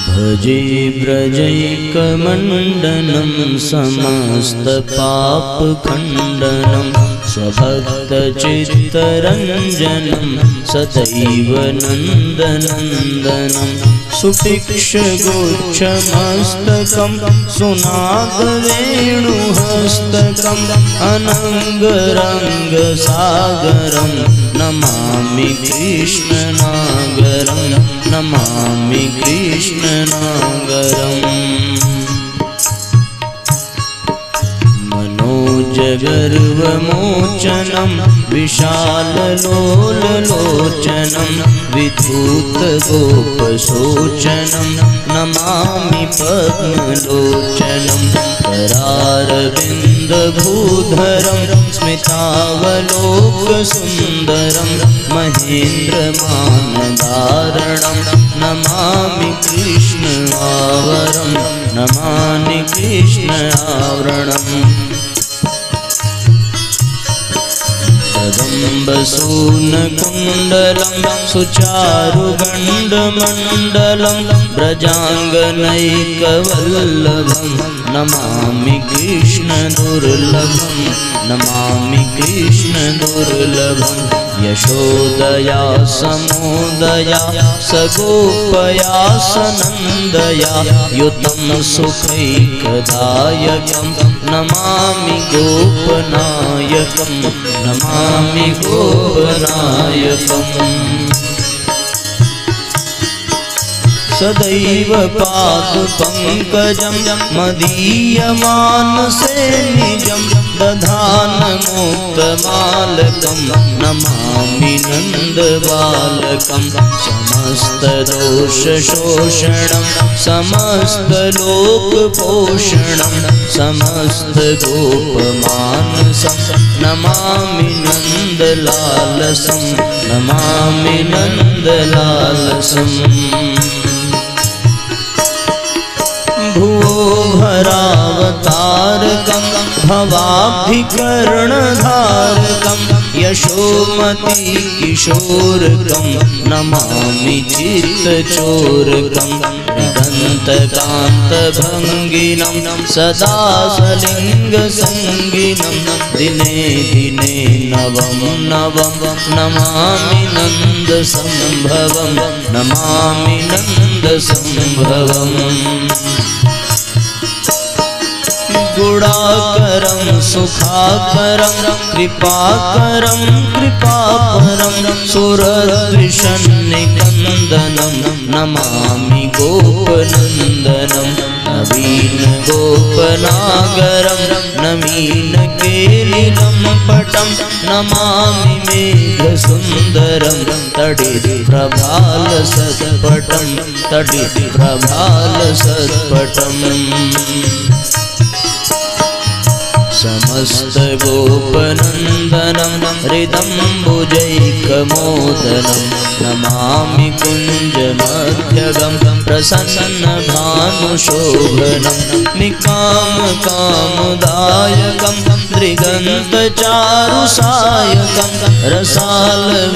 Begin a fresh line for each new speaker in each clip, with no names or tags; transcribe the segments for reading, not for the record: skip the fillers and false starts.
भजे व्रजैकमण्डनं समस्तपापखण्डनं स्वभक्तचित्तरञ्जनं सदैव नन्दनन्दनं सुटिक्षगोच्छमस्तकं सुनागवेणुहस्तकम् अनङ्गरङ्गसागरं नमामि कृष्णनागरं नमामि कृष्णनागरम् मनोजगर्वमोचनं विशाललोललोचनं विधूतगोपशोचनं नमामि पद्मलोचनं करारविन्दभूधरं स्मितावलोकसुन्दरं महेन्द्रमानदारणं नमामि कृष्णावरं नमामि कृष्णावरणम् कदम्बसूनकुण्डलं सुचारुगण्डमण्डलं व्रजाङ्गनैकवल्लभं नमामि कृष्णदुर्लभं नमामि कृष्णदुर्लभं यशोदया समोदया सगोपया सनन्दया युतं सुखैकदायकं नमामि गोपनायकं नमामि गोपनायकम् सदैव पादपङ्कजं मदीयमानसे निजं दधानमुक्तमालकं नमामि नन्दबालकं समस्तदोषशोषणं समस्तलोकपोषणं समस्तगोपमानसं नमामि नन्दलालसं नमामि नन्दलालसम् भुवो भरावतारकं भवाब्धिकर्णधारकं यशोमती किशोरकं नमामि चित्तचोरकं दन्तकान्तभङ्गिनं सदा सलिङ्गसङ्गिनं दिने दिने नवं नवं नमामि नन्दसम्भवं नमामि नन्दसम्भवम् गुणाकरं सुखाकरं कृपाकरं कृपापरं सुरद्विषन्निकन्दनं नमामि गोपनन्दनं नवीनगोपनागरं नवीनकेलिनं पटं नमामि मेघसुन्दरं तडिप्रभालसत्पटं तडिप्रभालसत्पटम् समस्तगोपनन्दनं हृदम्बुजैकमोदनं नमामि कुञ्जमध्यगं प्रसन्नभानुशोभनं निकामकामदायकं दृगन्तचारुसायकं रसालवेणुगायकं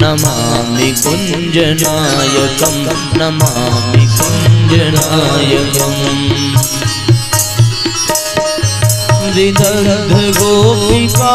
नमामि कुञ्जनायकं नमामि कुञ्जनायकम् विदग्धगोपिका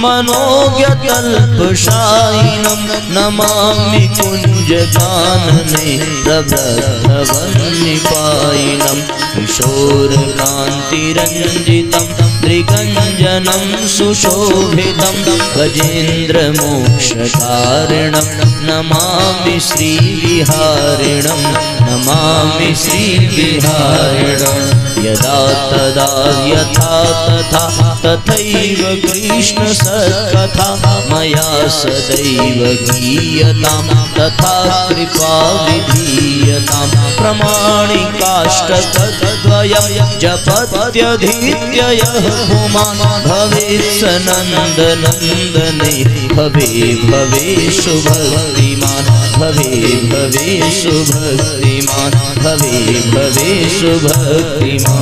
मनोज्ञतल्पशायिनं नमामि कुञ्जकानने प्रबद्धवन्निपायिनं किशोरकान्तिरञ्जितं त्रिगञ्जनं सुशोभितं गजेन्द्रमोक्षकारिणं नमामि श्रीविहारिणं नमामि श्रीविहारिणं यदा तदा यथा तथा तथैव कृष्ण सत्कथा मया सदैव गीयतां तथा कृपा विधीयतां प्रमाणिकाष्टकद्वयं जपत्यधीत्य यः पुमान् भवेत् स नन्दनन्दने भवे भवेषु भक्तिमान् भवे भवेषु भक्तिमान् भवे भवेषु भक्तिमान्।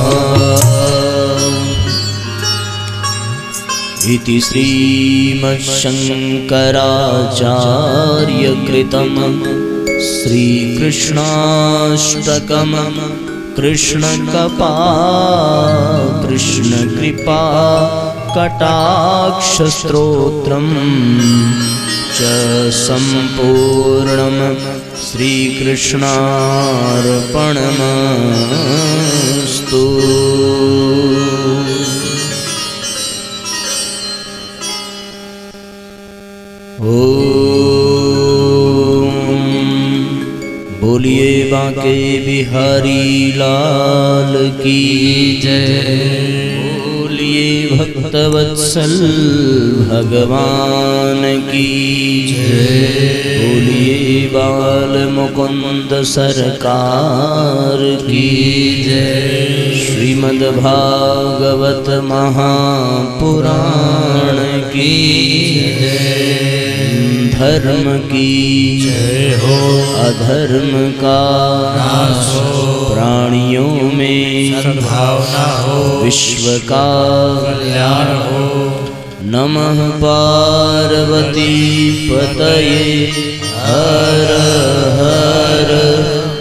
इति श्रीमच्छङ्कराचार्यकृतं श्रीकृष्णाष्टकम् कृष्णकपा कृष्णकृपा कटाक्षस्तोत्रम् च सम्पूर्णम् श्रीकृष्णार्पणमस्तु। बोलिए बांके बिहारी लाल की जय। बोलिए भक्तवत्सल भगवान की जय। बोलिए बाल मुकुंद सरकार की जय। श्रीमद्भागवत महापुराण की जय। धर्म की जय हो, अधर्म का नाश हो, प्राणियों में सद्भावना हो, विश्व का कल्याण हो। नमः पार्वती पतये हर हर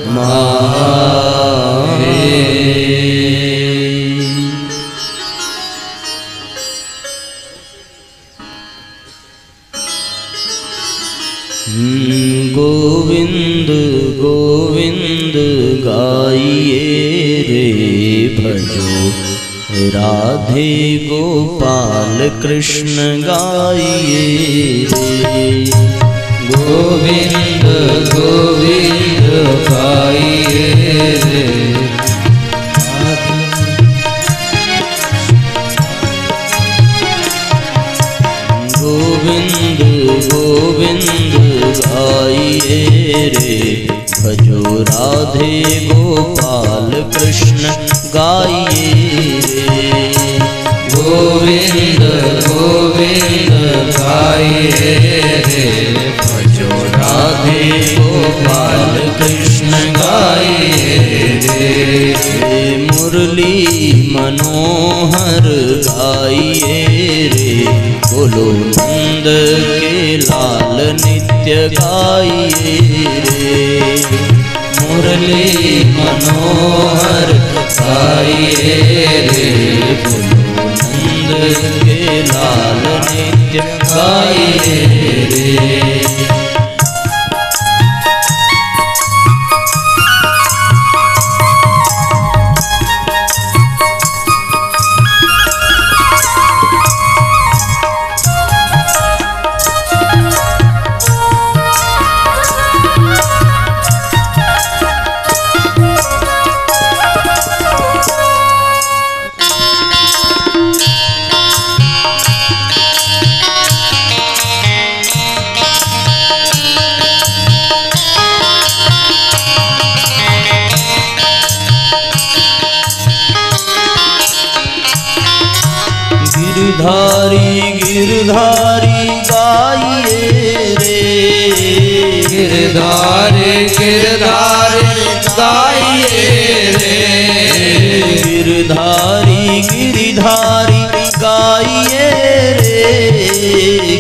महादेव। गोविंद गोविंद गाइए रे भजो, राधे गोपाल कृष्ण गाइए रे। गोविंद गोविंद गाइए रे। गोविंद गोविंद गाइए रे भजो, राधे गोपाल कृष्ण गाइए रे। गोविंद गोविंद गाइए रे भजो, राधे गोपाल कृष्ण गाइए रे। मुरली मनोहर गाइए रे, बोलो नंद के लाल नित्य गाइए रे। मुरली मनोहर गाइए रे, बोलो नंद के लाल नित्य गाइए रे। गिरधारी गिरधारी गाइए रे। गिरधारी गिरधारी गाइए रे। गिरधारी गिरधारी गाइए रे।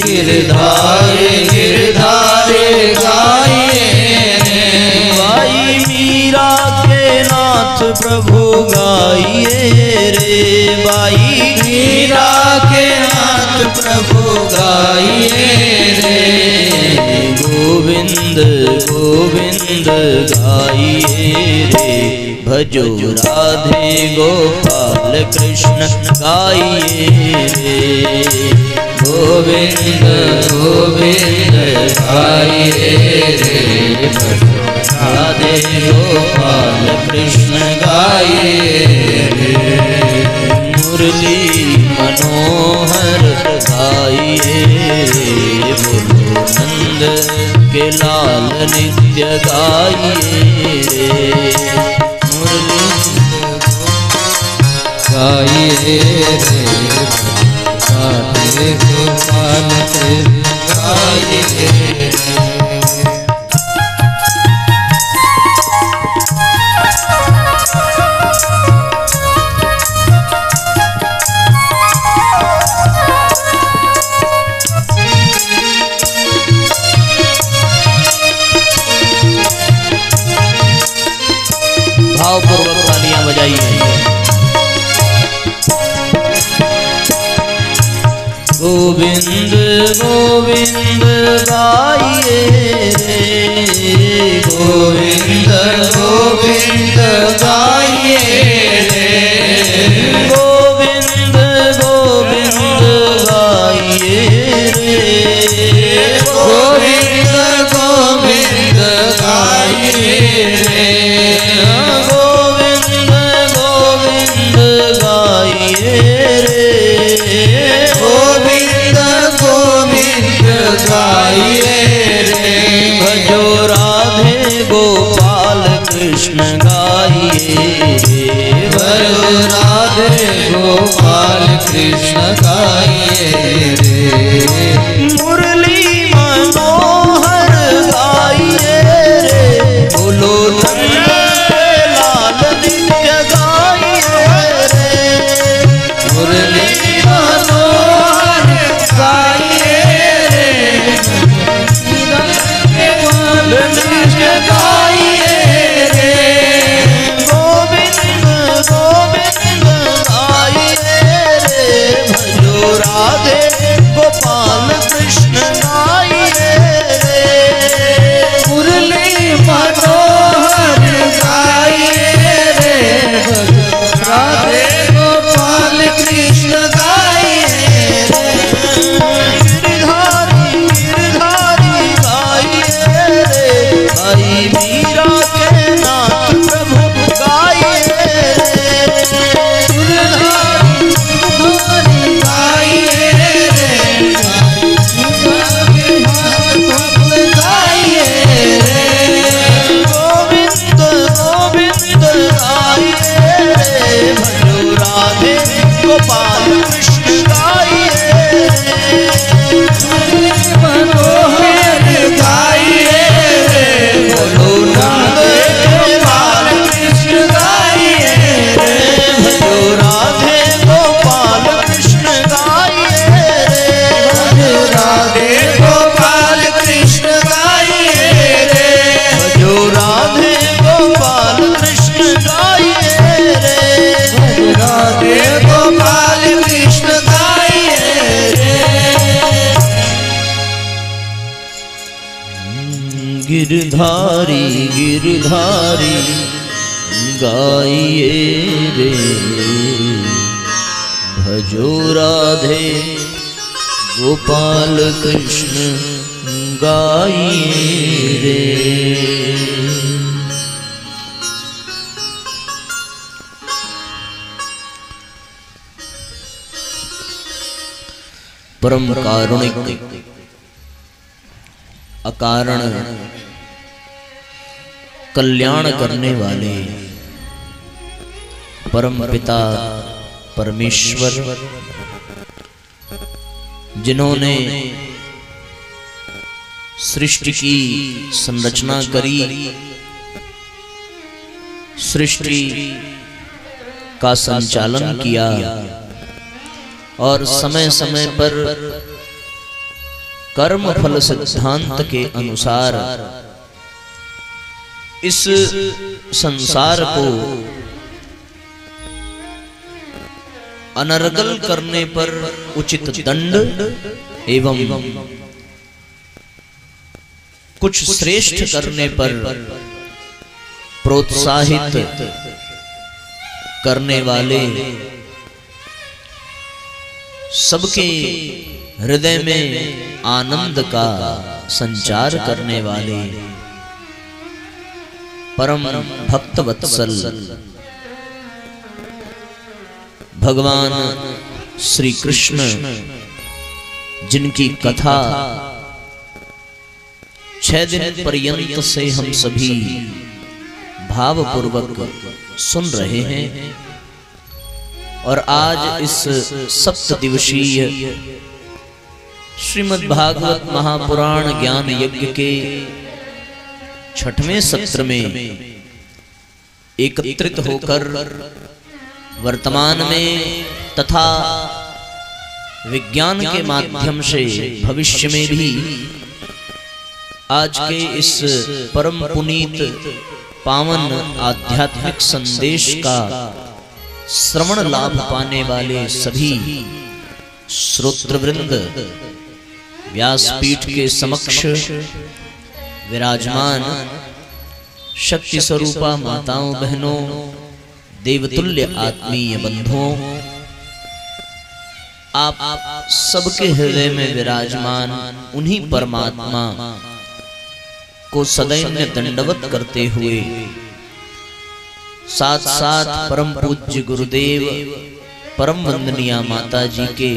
गिरधारी गिरधारी गाइए रे। भाई मीरा के नाथ प्रभु गाइए रे। भाई मीरा के नाथ प्रभु गाइए रे। गोविंद गोविंद गाइए रे भजो, राधे गोपाल कृष्ण गाइए रे। गोविंद गोविंद गाइए रे भजो, राधे गोपाल कृष्ण गाइए रे। मुरली मनोहर गाइए रे, बोलो नंद के लाल नित्य गाइए रे। मुरली गाइए रे, राधे गोपाल गाइए रे। गोविंद गोविंद गाइए रे, गोविंद गोविंद गाइए रे, गोविंद गोविंद गाइए रे, गोविंद गोविंद गाइए रे, गोविंद गोविंद गाइए रे, गोविंद गोविंद गाइए रे, भजो राधे गोपाल कृष्ण गाइए रे, भजो राधे गोपाल कृष्ण गाइए रे, मुरली मनोहर गाइए रे, बोलो नंद लाल नित्य गाइए रे, मुरली मनोहर गाइए रे, नित्य गाइए रे, गोविंद गोविंद गाइए रे, भजो राधे गोपाल कृष्ण गाइए रे, मुरली मनोहर गाइए रे, भजो राधे गोपाल कृष्ण गाइए रे, गिरधारी गिरधारी गाइए रे, भाई मीरा के नाथ प्रभु गाइए रे, गिरधारी गिरधारी गाइए रे, गाइए रे, गोविंद गोविंद गाइए रे, भजो राधे गोपाल कृष्ण गाइए रे, मनोहर गाइए रे, बोलो नंद गोपाल कृष्ण गाइए रे, भजो राधे गोपाल कृष्ण गाइए रे, भजो राधे गोपाल कृष्ण गाइए रे, भजो राधे गोपाल कृष्ण गाइए रे, भजो राधे गोपाल कृष्ण गाइए रे, गिरधारी गिरधारी गाइए रे, भजो राधे गोपाल कृष्ण गाइए रे। परम कारुणिक अकारण कल्याण करने वाले परम पिता परमेश्वर, जिन्होंने सृष्टि की संरचना करी, सृष्टि का संचालन किया और समय समय पर कर्म फल सिद्धांत के अनुसार इस संसार को अनर्गल करने पर उचित दंड एवं कुछ श्रेष्ठ करने पर प्रोत्साहित करने वाले, सबके हृदय में आनंद का संचार करने वाले परम भक्त वत्सल भगवान श्री कृष्ण, जिनकी कथा 6 दिन पर्यंत से हम सभी भावपूर्वक सुन रहे हैं, और आज इस 7 दिवसीय श्रीमद् भागवत महापुराण ज्ञान यज्ञ के 6वें सत्र में एकत्रित होकर वर्तमान में तथा विज्ञान के माध्यम से भविष्य में भी आज के इस परम पुनीत पावन आध्यात्मिक संदेश का श्रवण लाभ पाने वाले सभी श्रोत्रवृंद व्यासपीठ के समक्ष विराजमान शक्ति स्वरूपा माताओं बहनों, देवतुल्य आत्मीय बंधुओं, आप सबके हृदय में विराजमान उन्हीं परमात्मा को सदैव दंडवत करते हुए साथ साथ परम पूज्य गुरुदेव परम वंदनीय माता जी के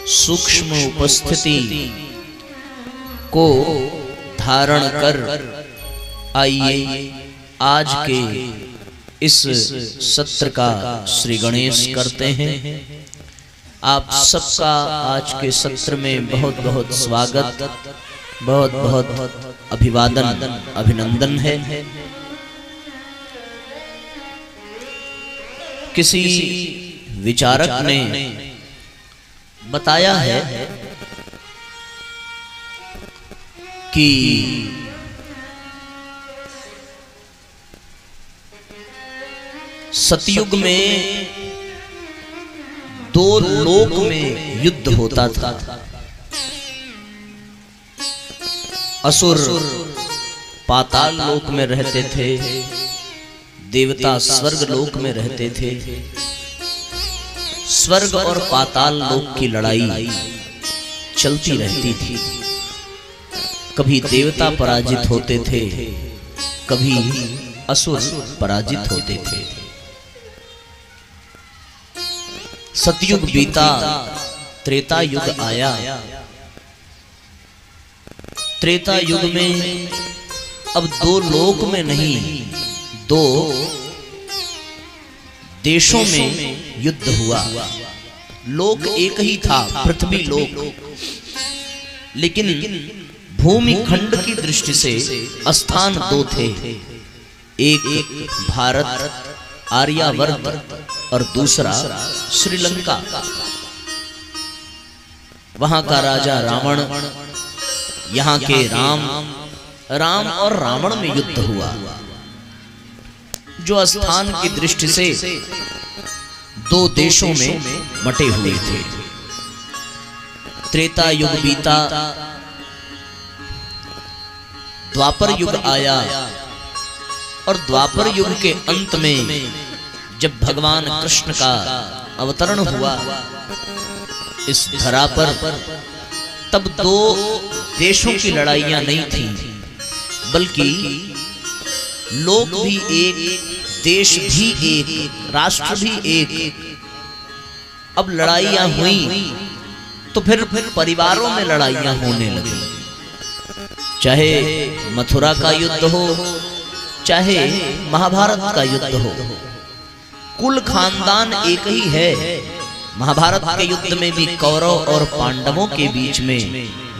सूक्ष्म उपस्थिति को धारण कर आइए आज के इस सत्र का श्री गणेश करते हैं। आप सबका आज के सत्र में बहुत बहुत स्वागत, बहुत बहुत अभिवादन, अभिनंदन है। किसी विचारक ने बताया है कि सतयुग में दो लोक में युद्ध होता था। असुर पाताल लोक में रहते थे, देवता स्वर्ग लोक में रहते थे। स्वर्ग और पाताल लोक की लड़ाई चलती रहती थी। कभी देवता पराजित होते थे, कभी असुर पराजित होते थे। सतयुग बीता, त्रेता युग आया। त्रेता युग में अब दो लोक में नहीं, दो देशों में युद्ध हुआ। लोक एक ही था, पृथ्वी लोक, लेकिन भूमि खंड की दृष्टि से स्थान दो थे। एक भारत आर्यावर्त और दूसरा श्रीलंका। वहां का राजा रावण, यहाँ के राम और रावण में युद्ध हुआ, जो स्थान की दृष्टि से दो देशों में बटे हुए थे। त्रेता युग बीता, द्वापर युग आया और द्वापर युग के अंत में जब भगवान कृष्ण का अवतरण हुआ इस धरा पर, तब दो देशों की लड़ाइयां नहीं थी, बल्कि लोक भी एक, देश भी एक, राष्ट्र भी एक। अब लड़ाइयां हुई तो फिर परिवारों में लड़ाइयां होने लगी। चाहे मथुरा का युद्ध हो, चाहे महाभारत का युद्ध हो, कुल खानदान एक ही है। महाभारत के युद्ध में भी कौरव और पांडवों के बीच में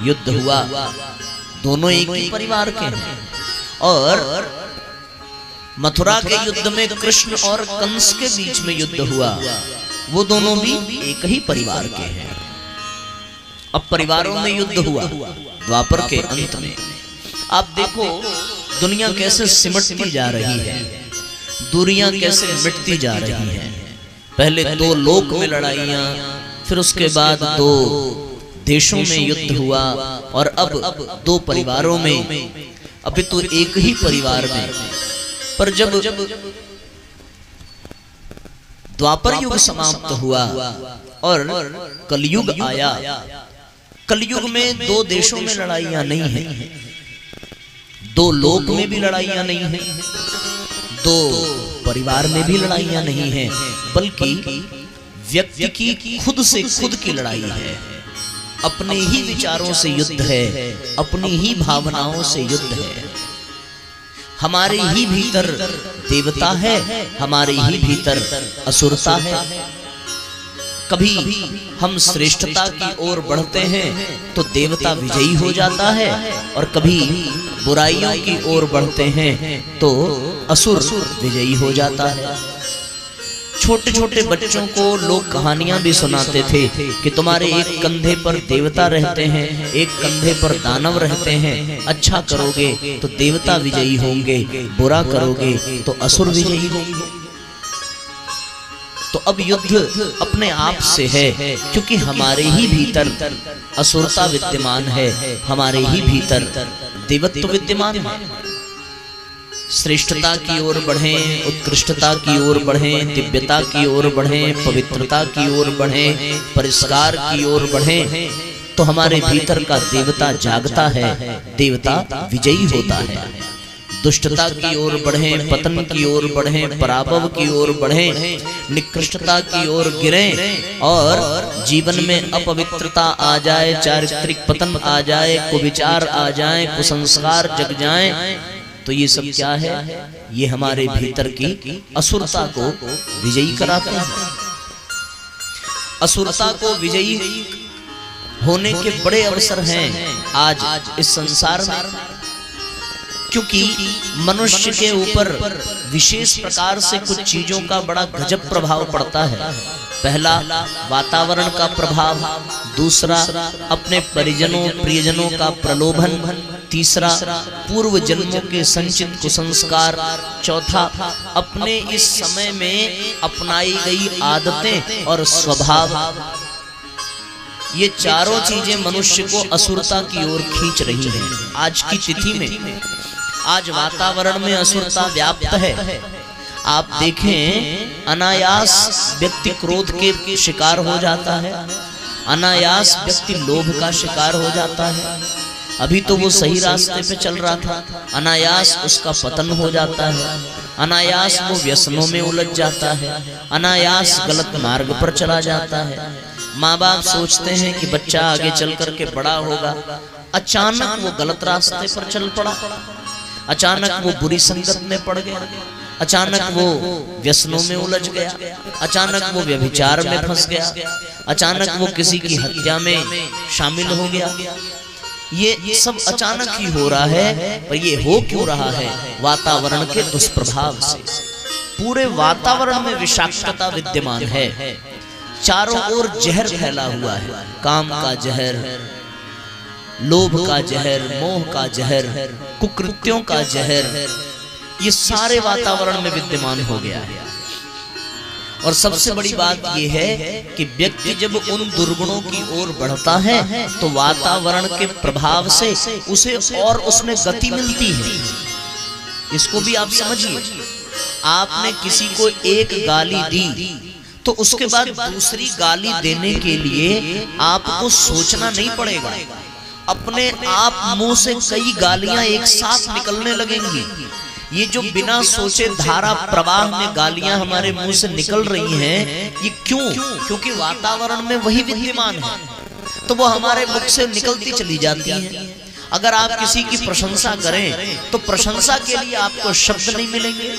युद्ध हुआ, दोनों एक ही परिवार के हैं। और मथुरा के युद्ध में कृष्ण और कंस के बीच में युद्ध हुआ, वो दोनों भी एक ही परिवार के हैं। अब परिवारों में युद्ध हुआ द्वापर के अंत में। आप देखो दुनिया कैसे सिमटती जा रही है, दूरियां कैसे मिटती जा रही हैं। पहले दो लोक में लड़ाइयां, फिर उसके बाद दो देशों में युद्ध हुआ, और अब दो परिवारों में, अभी तो एक ही परिवार में। पर जब द्वापर युग समाप्त हुआ और कलयुग आया, कलयुग में दो देशों में लड़ाइयां नहीं है, दो लोक में भी लड़ाइयां नहीं है, दो परिवार में भी लड़ाइयां नहीं है, बल्कि व्यक्ति की खुद से खुद की लड़ाई है। अपने ही विचारों से युद्ध है, अपनी ही भावनाओं से युद्ध है। हमारे ही भीतर देवता है, हमारे ही भीतर असुरता है। कभी हम श्रेष्ठता की ओर बढ़ते हैं तो देवता विजयी हो जाता है, और कभी बुराइयों की ओर बढ़ते हैं तो असुर विजयी हो जाता है। छोटे छोटे बच्चों को लोग कहानियां भी सुनाते थे कि तुम्हारे एक कंधे पर देवता रहते हैं, एक कंधे पर दानव रहते हैं। अच्छा करोगे तो देवता विजयी होंगे, बुरा करोगे तो असुर विजयी होंगे। तो अब युद्ध अपने आप से है, क्योंकि हमारे ही भीतर असुरता विद्यमान है, हमारे ही भीतर देवत्व विद्यमान है। श्रेष्ठता की ओर बढ़ें, उत्कृष्टता की ओर बढ़ें, दिव्यता की ओर बढ़ें, पवित्रता की ओर बढ़ें, परिष्कार की ओर बढ़ें, तो हमारे भीतर का देवता जागता है, देवता विजयी होता है। दुष्टता की ओर बढ़ें, पतन की ओर बढ़ें, पराभव की ओर बढ़ें, निकृष्टता की ओर गिरें और जीवन में अपवित्रता आ जाए, चारित्रिक पतन आ जाए, कुविचार आ जाए, कुसंस्कार जग जाएं, तो ये सब क्या है? ये हमारे भीतर की असुरता को विजयी कराते हैं। असुरता को विजयी होने के बड़े अवसर हैं आज इस संसार में, क्योंकि मनुष्य के ऊपर विशेष प्रकार से कुछ चीजों का बड़ा गजब प्रभाव पड़ता है। पहला वातावरण का प्रभाव, दूसरा अपने परिजनों प्रियजनों का प्रलोभन, तीसरा पूर्व जन्मों के संचित कुसंस्कार, चौथा अपने इस समय में अपनाई गई आदतें और स्वभाव। ये चारों चीजें मनुष्य को असुरता की ओर खींच रही हैं। आज की तिथि में आज वातावरण में असुरता व्याप्त है। आप देखें, अनायास व्यक्ति क्रोध के शिकार हो जाता है, अनायास व्यक्ति लोभ का शिकार हो जाता है। अभी तो वो सही रास्ते पे चल रहा था, अनायास उसका पतन हो जाता है, अनायास वो व्यसनों में उलझ जाता है, अनायास गलत मार्ग पर चला जाता है। माँ बाप सोचते हैं कि बच्चा आगे चल करके बड़ा होगा, अचानक वो गलत रास्ते पर चल पड़ा, अचानक वो बुरी संगत में पड़ गया, अचानक वो व्यसनों में उलझ गया, अचानक वो व्यभिचार में फंस गया, अचानक वो किसी की हत्या में शामिल हो गया। ये सब अचानक ही हो रहा है, पर ये हो क्यों रहा है? वातावरण के दुष्प्रभाव से। पूरे वातावरण में विषाक्तता विद्यमान है, चारों ओर जहर फैला हुआ है, काम का जहर, लोभ का जहर, मोह का जहर, कुकृत्यों का जहर, ये सारे वातावरण में विद्यमान हो गया है। और सबसे बड़ी बात यह है कि व्यक्ति जब उन दुर्गुणों की ओर बढ़ता है तो वातावरण के प्रभाव से उसे और उसमें गति मिलती है। इसको भी आप समझिए। आपने किसी को एक गाली दी तो उसके बाद दूसरी गाली देने के लिए आपको सोचना नहीं पड़ेगा, अपने आप मुंह से कई गालियां एक साथ निकलने लगेंगी। ये जो बिना सोचे धारा प्रवाह में गालियां हमारे मुंह से निकल रही हैं, ये क्यों? क्योंकि वातावरण में वही विद्यमान है, तो वो हमारे मुख से निकलती चली जाती हैं। अगर आप किसी की प्रशंसा करें तो प्रशंसा के लिए आपको शब्द नहीं मिलेंगे,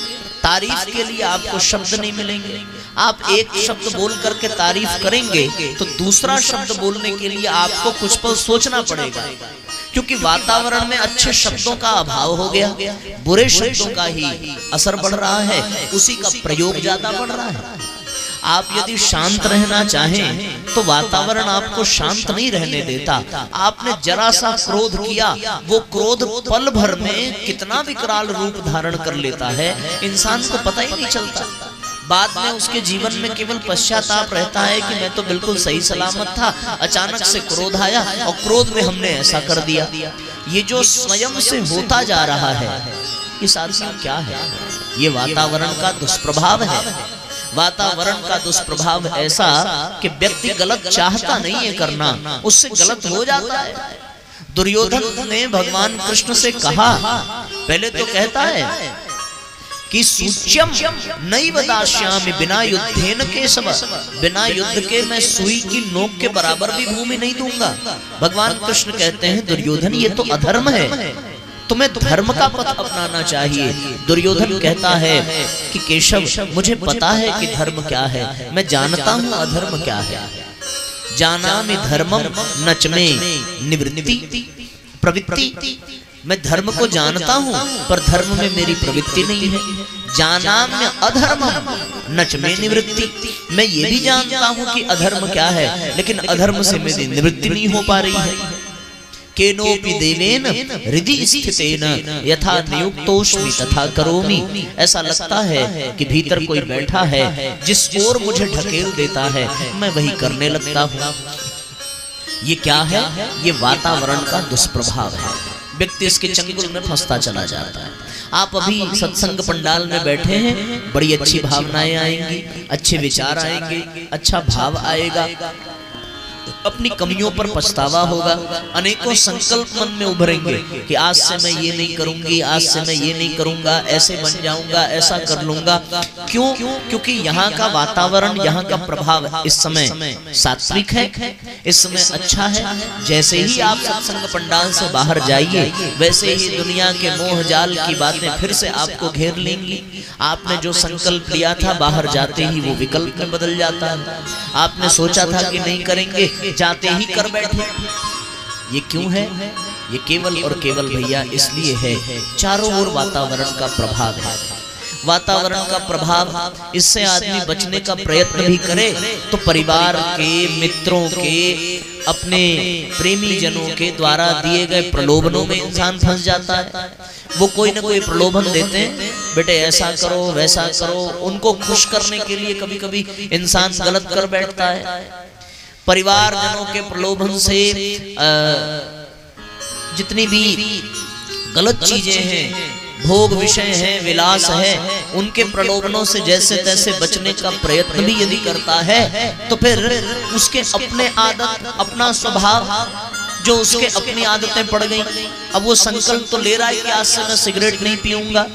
तारीफ के लिए आपको शब्द नहीं मिलेंगे। आप एक शब्द बोल करके तारीफ करेंगे तो दूसरा शब्द बोलने के लिए आपको कुछ पल सोचना पड़ेगा, क्योंकि वातावरण में अच्छे शब्दों का अभाव हो गया, बुरे शब्दों का ही असर बढ़ रहा है, उसी का प्रयोग ज्यादा बढ़ रहा है। आप यदि शांत रहना चाहें तो वातावरण आपको शांत नहीं रहने देता। आपने जरा सा क्रोध किया, वो क्रोध पल भर में कितना विकराल रूप धारण कर लेता है, इंसान को पता ही नहीं चलता। बाद में उसके जीवन में केवल पश्चाताप रहता है कि मैं तो बिल्कुल सही सलामत था, अचानक से क्रोध आया और क्रोध में हमने ऐसा कर दिया। ये जो स्वयं से होता जा रहा है, ये साथियों क्या है? ये वातावरण का दुष्प्रभाव है। वातावरण का दुष्प्रभाव ऐसा कि व्यक्ति गलत चाहता नहीं है करना, उससे गलत हो जाता है। दुर्योधन ने भगवान कृष्ण से कहा, पहले तो कहता है कि सूच्यम नैव दास्यामि बिना युद्धेन केशव, बिना युद्ध के मैं सुई की नोक के बराबर भी भूमि नहीं दूंगा। भगवान कृष्ण कहते हैं, दुर्योधन ये तो अधर्म है, तुम्हें धर्म का पथ अपनाना चाहिए। दुर्योधन कहता है कि केशव मुझे पता है कि धर्म क्या है, मैं जानता हूँ अधर्म क्या है। जानामि धर्मम नच में निवृत्ति प्रवृत्ति, मैं धर्म को जानता हूँ पर धर्म में मेरी प्रवृत्ति नहीं है। जानाम्य अधर्मम नच में निवृत्ति, मैं ये भी जानता हूँ कि अधर्म क्या है, लेकिन अधर्म से मेरी निवृत्ति नहीं हो पा रही है। केनोपि देवेन हृदि स्थितेन यथा नियुक्तोस्मि तथा करोमि। ऐसा लगता है कि भीतर कोई बैठा है जिस ओर मुझे ढकेल देता है मैं वही करने लगता हूँ। ये क्या है? ये वातावरण का दुष्प्रभाव है। व्यक्ति इसके चंगुल में फंसता चला जाता है। आप अभी सत्संग पंडाल में बैठे हैं, बड़ी अच्छी भावनाएं आएंगी, अच्छे विचार आएंगे, अच्छा भाव आएगा, अपनी कमियों पर पछतावा होगा, अनेकों संकल्प मन में उभरेंगे कि आज से मैं ये नहीं करूंगी, आज से मैं ये नहीं करूंगा, ऐसे बन जाऊंगा, ऐसा कर लूंगा। क्यों? क्योंकि यहाँ का वातावरण, यहाँ का प्रभाव इस समय सात्विक है, इस समय अच्छा है। जैसे ही आप सत्संग पंडाल से बाहर जाइए वैसे ही दुनिया के मोह जाल की बातें फिर से आपको घेर लेंगी। आपने जो संकल्प लिया था बाहर जाते ही वो विकल्प में बदल जाता है। आपने सोचा था कि नहीं करेंगे, जाते ही कर बैठे। ये क्यों है? ये केवल और केवल भैया इसलिए है, चारों ओर वातावरण का प्रभाव है। वातावरण का प्रभाव, इससे आदमी बचने का प्रयत्न भी करे तो परिवार के, मित्रों के, अपने प्रेमी जनों के द्वारा दिए गए प्रलोभनों में इंसान फंस जाता है। वो कोई ना कोई प्रलोभन देते हैं, बेटे ऐसा करो वैसा करो। उनको खुश करने के लिए कभी कभी इंसान गलत कर बैठता है। परिवार जनों के प्रलोभन से जितनी भी गलत चीजें हैं, भोग विषय हैं, विलास है, उनके प्रलोभनों से जैसे तैसे बचने का प्रयत्न भी यदि करता है तो फिर उसके अपने आदत, अपना स्वभाव, जो उसके अपनी आदतें पड़ गई। अब वो संकल्प तो ले रहा है कि आज से मैं सिगरेट नहीं पीऊंगा,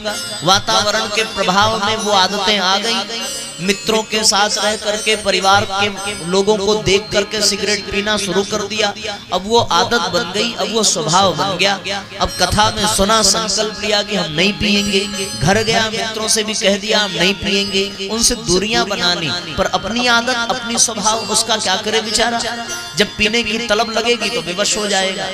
वातावरण के प्रभाव में वो आदतें आ गई। मित्रों के साथ रह करके, परिवार के लोगों को देख करके सिगरेट पीना शुरू कर दिया। अब वो आदत बन गई, अब वो स्वभाव बन गया। अब कथा में सुना, संकल्प लिया कि हम नहीं पिएंगे, घर गया मित्रों से भी कह दिया हम नहीं पिएंगे, उनसे दूरियां बनानी, पर अपनी आदत, अपनी स्वभाव, उसका क्या करे बेचारा। जब पीने की तलब लगेगी तो विवश हो जाएगा।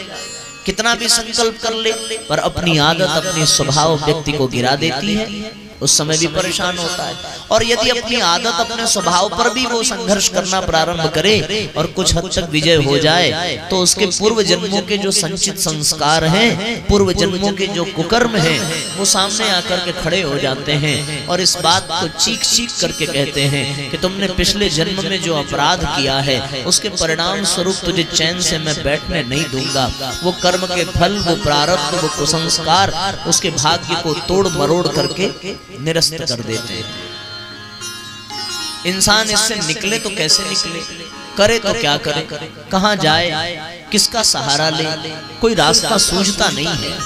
कितना भी संकल्प कर ले पर अपनी आदत, अपनी स्वभाव व्यक्ति को गिरा देती है, उस समय भी परेशान होता है। और यदि अपनी आदत, अपने स्वभाव पर भी वो संघर्ष करना प्रारंभ करे और कुछ हद तक विजय हो जाए तो उसके पूर्व जन्मों के जो संचित संस्कार हैं, पूर्व जन्मों के जो कुकर्म हैं, वो सामने आकर के खड़े हो जाते हैं और इस बात को चीख चीख करके कहते हैं कि तुमने पिछले जन्म में जो अपराध किया है उसके परिणाम स्वरूप तुझे चैन से मैं बैठने नहीं दूंगा। वो कर्म के फल, वो प्रारब्ध, वो कुसंस्कार उसके भाग्य को तोड़ मरोड़ करके निरस्त कर देते हैं। इंसान इससे निकले तो कैसे निकले, करे तो क्या करे, कहां जाए, किसका सहारा ले, कोई रास्ता सूझता नहीं है।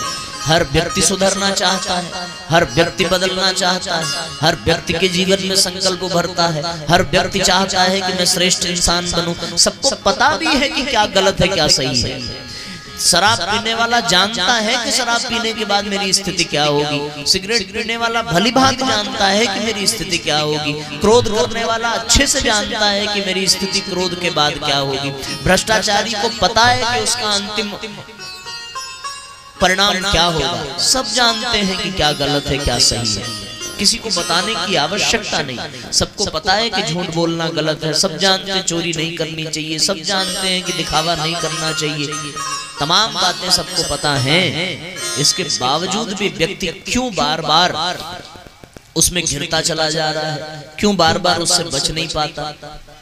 हर व्यक्ति सुधरना चाहता है, हर व्यक्ति बदलना चाहता है, हर व्यक्ति के जीवन में संकल्प उभरता है, हर व्यक्ति चाहता है कि मैं श्रेष्ठ इंसान बनूं। सबको पता भी है कि क्या गलत है क्या सही है। शराब पीने वाला जानता है कि शराब पीने के बाद मेरी स्थिति क्या होगी। सिगरेट पीने वाला भली भांति जानता है कि मेरी स्थिति क्या होगी। क्रोध करने वाला अच्छे से जानता है कि मेरी स्थिति क्रोध के बाद क्या होगी। भ्रष्टाचारी को पता है कि उसका अंतिम परिणाम क्या होगा। सब जानते हैं कि क्या गलत है क्या सही है, किसी को बताने की आवश्यकता नहीं। सबको पता है कि झूठ बोलना गलत है, सब जानते हैं चोरी नहीं करनी चाहिए, सब जानते हैं कि दिखावा नहीं करना चाहिए। तमाम बातें सबको पता हैं। इसके बावजूद भी व्यक्ति क्यों बार बार उसमें घिरता चला जा रहा है, क्यों बार बार उससे बच नहीं पाता,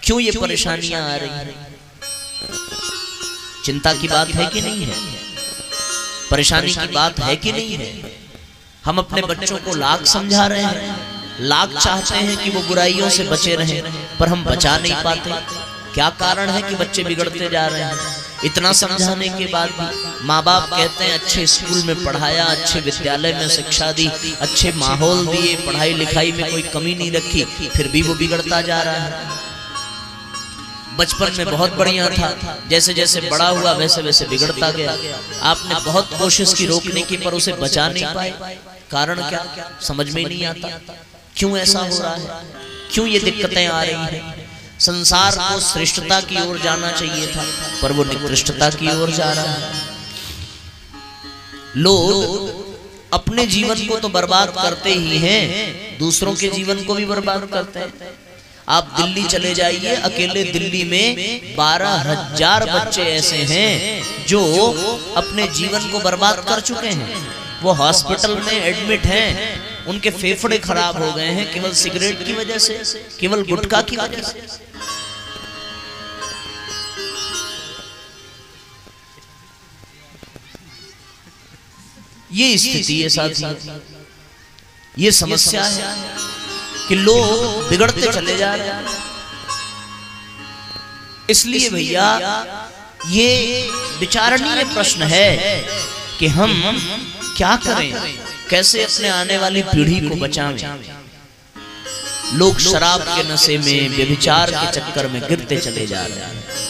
क्यों ये परेशानियां आ रही हैं? चिंता की बात है कि नहीं है? परेशानी की बात है कि नहीं है? हम अपने बच्चों को लाख समझा रहे हैं, लाख चाहते हैं कि वो बुराइयों से बचे रहें, पर हम बचा नहीं पाते। क्या कारण है कि बच्चे बिगड़ते जा रहे हैं? इतना समझाने के बाद भी माँ बाप कहते हैं अच्छे स्कूल में पढ़ाया, अच्छे विद्यालय में शिक्षा दी, अच्छे माहौल दिए, पढ़ाई लिखाई में कोई कमी नहीं रखी, फिर भी वो बिगड़ता जा रहा है। बचपन में बहुत बढ़िया था, जैसे जैसे बड़ा हुआ वैसे वैसे बिगड़ता गया। आपने बहुत कोशिश की रोकने की पर उसे बचा नहीं पाए। कारण क्या, समझ में नहीं आता क्यों ऐसा हो रहा है, क्यों ये दिक्कतें आ रही हैं। संसार को श्रेष्ठता की ओर जाना चाहिए था पर वो निकृष्टता की ओर जा रहा है। लोग अपने जीवन को तो बर्बाद करते ही हैं, दूसरों के जीवन को भी बर्बाद करते हैं। आप दिल्ली चले जाइए, अकेले दिल्ली में 12,000 बच्चे ऐसे हैं जो अपने जीवन को बर्बाद कर चुके हैं। वो हॉस्पिटल में एडमिट हैं, उनके फेफड़े खराब हो गए हैं केवल सिगरेट की वजह से, केवल गुटखा की वजह से। ये स्थिति है साथी, ये समस्या है कि लोग बिगड़ते चले जा रहे हैं। इसलिए भैया ये विचारणीय प्रश्न है कि हम क्या करें, कैसे अपने आने वाली पीढ़ी को बचाएं। लोग शराब के नशे में, व्यभिचार के चक्कर में गिरते चले जा रहे हैं।